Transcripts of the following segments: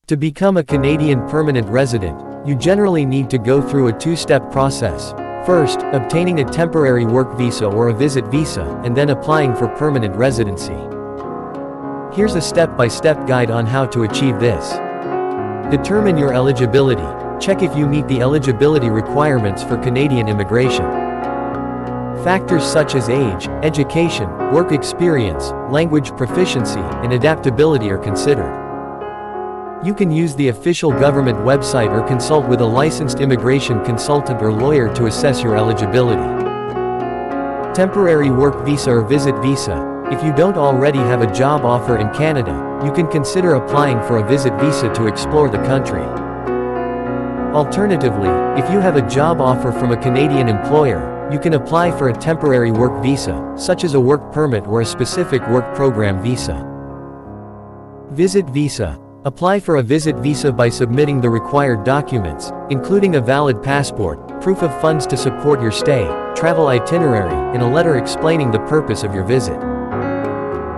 To become a Canadian permanent resident, you generally need to go through a two-step process. First, obtaining a temporary work visa or a visit visa, and then applying for permanent residency. Here's a step-by-step guide on how to achieve this. Determine your eligibility. Check if you meet the eligibility requirements for Canadian immigration. Factors such as age, education, work experience, language proficiency, and adaptability are considered. You can use the official government website or consult with a licensed immigration consultant or lawyer to assess your eligibility. Temporary work visa or visit visa. If you don't already have a job offer in Canada, you can consider applying for a visit visa to explore the country. Alternatively, if you have a job offer from a Canadian employer, you can apply for a temporary work visa, such as a work permit or a specific work program visa. Visit visa. Apply for a visit visa by submitting the required documents, including a valid passport, proof of funds to support your stay, travel itinerary, and a letter explaining the purpose of your visit.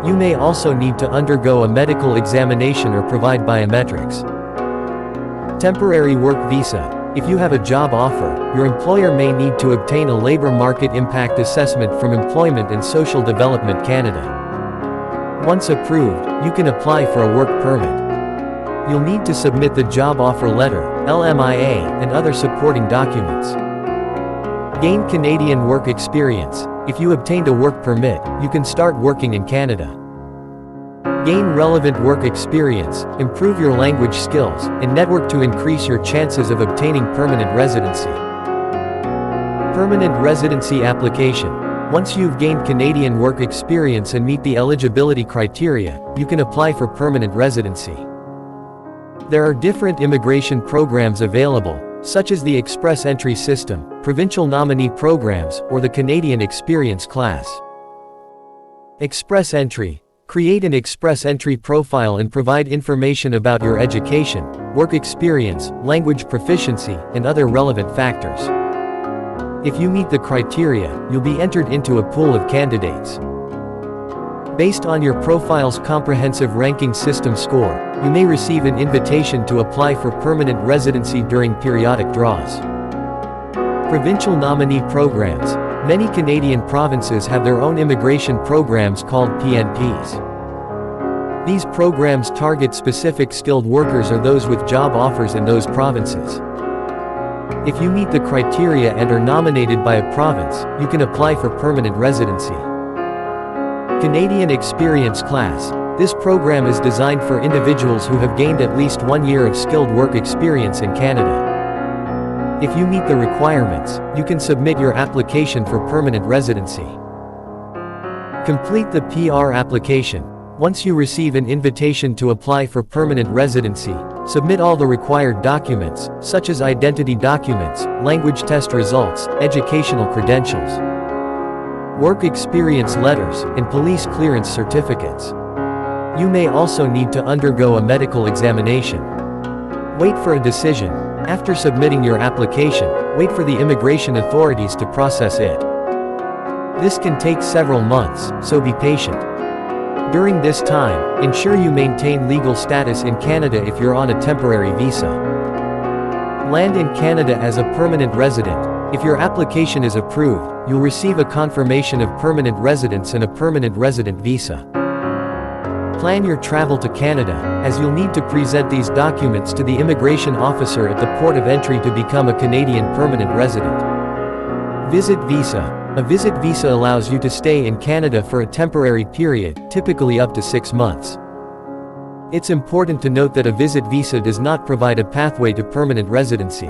You may also need to undergo a medical examination or provide biometrics. Temporary work visa. If you have a job offer, your employer may need to obtain a labor market impact assessment from Employment and Social Development Canada. Once approved, you can apply for a work permit. You'll need to submit the job offer letter, LMIA, and other supporting documents. Gain Canadian work experience. If you obtained a work permit, you can start working in Canada. Gain relevant work experience, improve your language skills, and network to increase your chances of obtaining permanent residency. Permanent residency application. Once you've gained Canadian work experience and meet the eligibility criteria, you can apply for permanent residency. There are different immigration programs available, such as the Express Entry System, Provincial Nominee Programs, or the Canadian Experience Class. Express Entry. Create an Express Entry profile and provide information about your education, work experience, language proficiency, and other relevant factors. If you meet the criteria, you'll be entered into a pool of candidates. Based on your profile's comprehensive ranking system score, you may receive an invitation to apply for permanent residency during periodic draws. Provincial Nominee Programs. Many Canadian provinces have their own immigration programs called PNPs. These programs target specific skilled workers or those with job offers in those provinces. If you meet the criteria and are nominated by a province, you can apply for permanent residency. Canadian Experience Class. This program is designed for individuals who have gained at least 1 year of skilled work experience in Canada. If you meet the requirements, you can submit your application for permanent residency. Complete the PR application. Once you receive an invitation to apply for permanent residency, submit all the required documents, such as identity documents, language test results, educational credentials, work experience letters, and police clearance certificates. You may also need to undergo a medical examination. Wait for a decision. After submitting your application, wait for the immigration authorities to process it. This can take several months, so be patient. During this time, ensure you maintain legal status in Canada if you're on a temporary visa. Land in Canada as a permanent resident. If your application is approved, you'll receive a confirmation of permanent residence and a permanent resident visa. Plan your travel to Canada, as you'll need to present these documents to the immigration officer at the port of entry to become a Canadian permanent resident. Visit visa. A visit visa allows you to stay in Canada for a temporary period, typically up to 6 months. It's important to note that a visit visa does not provide a pathway to permanent residency.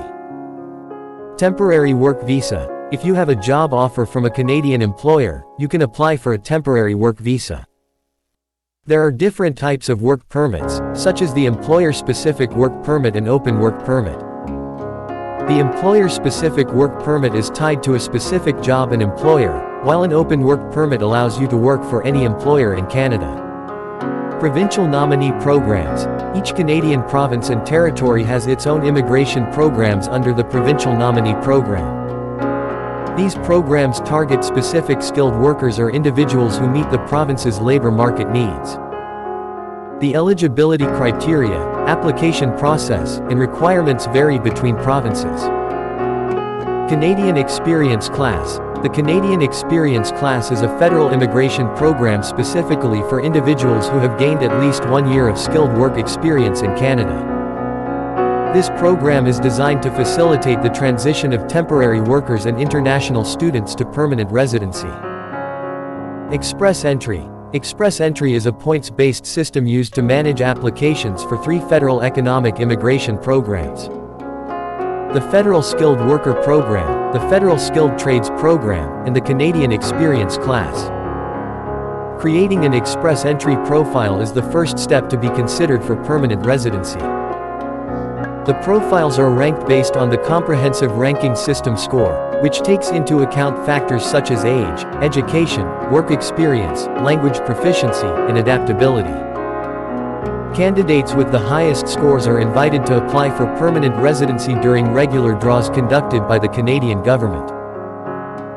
Temporary work visa. If you have a job offer from a Canadian employer, you can apply for a temporary work visa. There are different types of work permits, such as the employer-specific work permit and open work permit. The employer-specific work permit is tied to a specific job and employer, while an open work permit allows you to work for any employer in Canada. Provincial Nominee Programs. Each Canadian province and territory has its own immigration programs under the Provincial Nominee Program. These programs target specific skilled workers or individuals who meet the province's labor market needs. The eligibility criteria, application process, and requirements vary between provinces. Canadian Experience Class. The Canadian Experience Class is a federal immigration program specifically for individuals who have gained at least 1 year of skilled work experience in Canada. This program is designed to facilitate the transition of temporary workers and international students to permanent residency. Express Entry. Express Entry is a points-based system used to manage applications for 3 federal economic immigration programs: the Federal Skilled Worker Program, the Federal Skilled Trades Program, and the Canadian Experience Class. Creating an Express Entry profile is the first step to be considered for permanent residency. The profiles are ranked based on the Comprehensive Ranking System score, which takes into account factors such as age, education, work experience, language proficiency, and adaptability. Candidates with the highest scores are invited to apply for permanent residency during regular draws conducted by the Canadian government.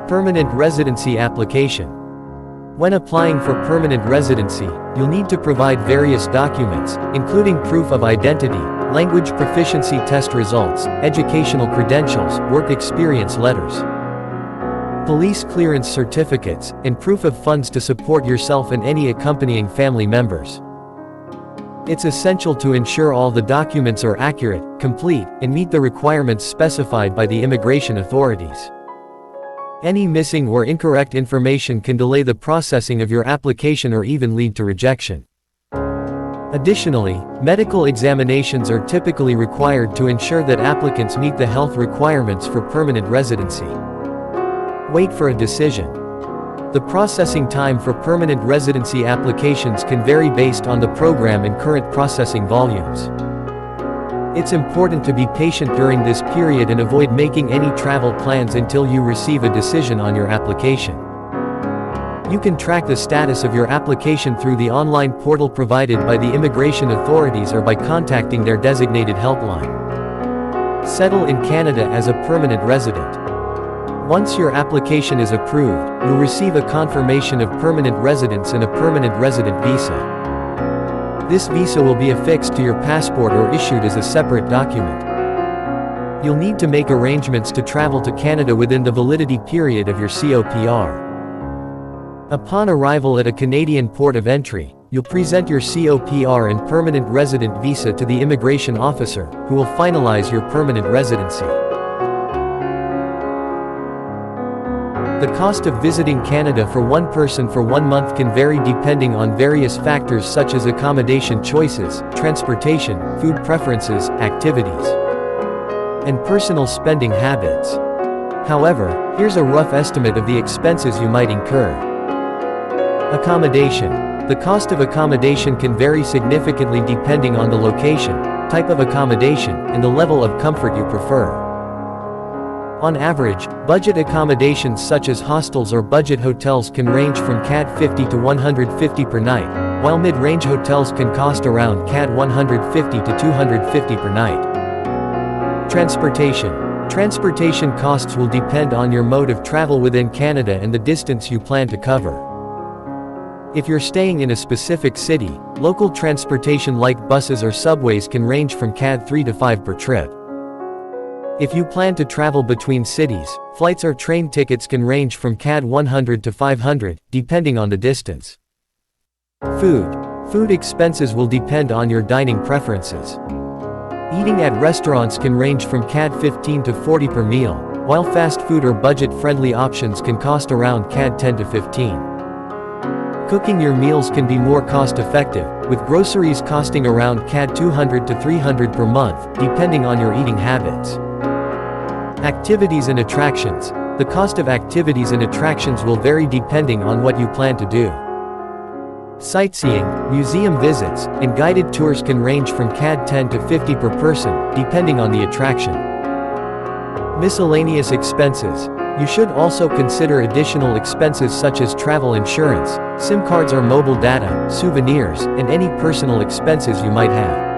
Permanent residency application. When applying for permanent residency, you'll need to provide various documents, including proof of identity, language proficiency test results, educational credentials, work experience letters, police clearance certificates, and proof of funds to support yourself and any accompanying family members. It's essential to ensure all the documents are accurate, complete, and meet the requirements specified by the immigration authorities. Any missing or incorrect information can delay the processing of your application or even lead to rejection. Additionally, medical examinations are typically required to ensure that applicants meet the health requirements for permanent residency. Wait for a decision. The processing time for permanent residency applications can vary based on the program and current processing volumes. It's important to be patient during this period and avoid making any travel plans until you receive a decision on your application. You can track the status of your application through the online portal provided by the immigration authorities or by contacting their designated helpline. Settle in Canada as a permanent resident. Once your application is approved, you'll receive a confirmation of permanent residence and a permanent resident visa. This visa will be affixed to your passport or issued as a separate document. You'll need to make arrangements to travel to Canada within the validity period of your COPR. Upon arrival at a Canadian port of entry, you'll present your COPR and permanent resident visa to the immigration officer, who will finalize your permanent residency. The cost of visiting Canada for one person for 1 month can vary depending on various factors such as accommodation choices, transportation, food preferences, activities, and personal spending habits. However, here's a rough estimate of the expenses you might incur. Accommodation. The cost of accommodation can vary significantly depending on the location, type of accommodation, and the level of comfort you prefer. On average, budget accommodations such as hostels or budget hotels can range from CAD 50 to 150 per night, while mid-range hotels can cost around CAD 150 to 250 per night. Transportation. Transportation costs will depend on your mode of travel within Canada and the distance you plan to cover. If you're staying in a specific city, local transportation like buses or subways can range from CAD 3 to 5 per trip. If you plan to travel between cities, flights or train tickets can range from CAD 100 to 500, depending on the distance. Food. Food expenses will depend on your dining preferences. Eating at restaurants can range from CAD 15 to 40 per meal, while fast food or budget-friendly options can cost around CAD 10 to 15. Cooking your meals can be more cost-effective, with groceries costing around CAD 200 to 300 per month, depending on your eating habits. Activities and attractions. The cost of activities and attractions will vary depending on what you plan to do. Sightseeing, museum visits, and guided tours can range from CAD 10 to 50 per person, depending on the attraction. Miscellaneous expenses. You should also consider additional expenses such as travel insurance, SIM cards or mobile data, souvenirs, and any personal expenses you might have.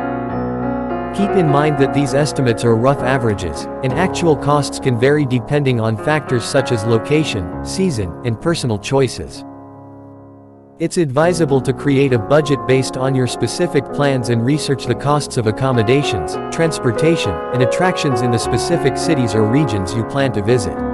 Keep in mind that these estimates are rough averages, and actual costs can vary depending on factors such as location, season, and personal choices. It's advisable to create a budget based on your specific plans and research the costs of accommodations, transportation, and attractions in the specific cities or regions you plan to visit.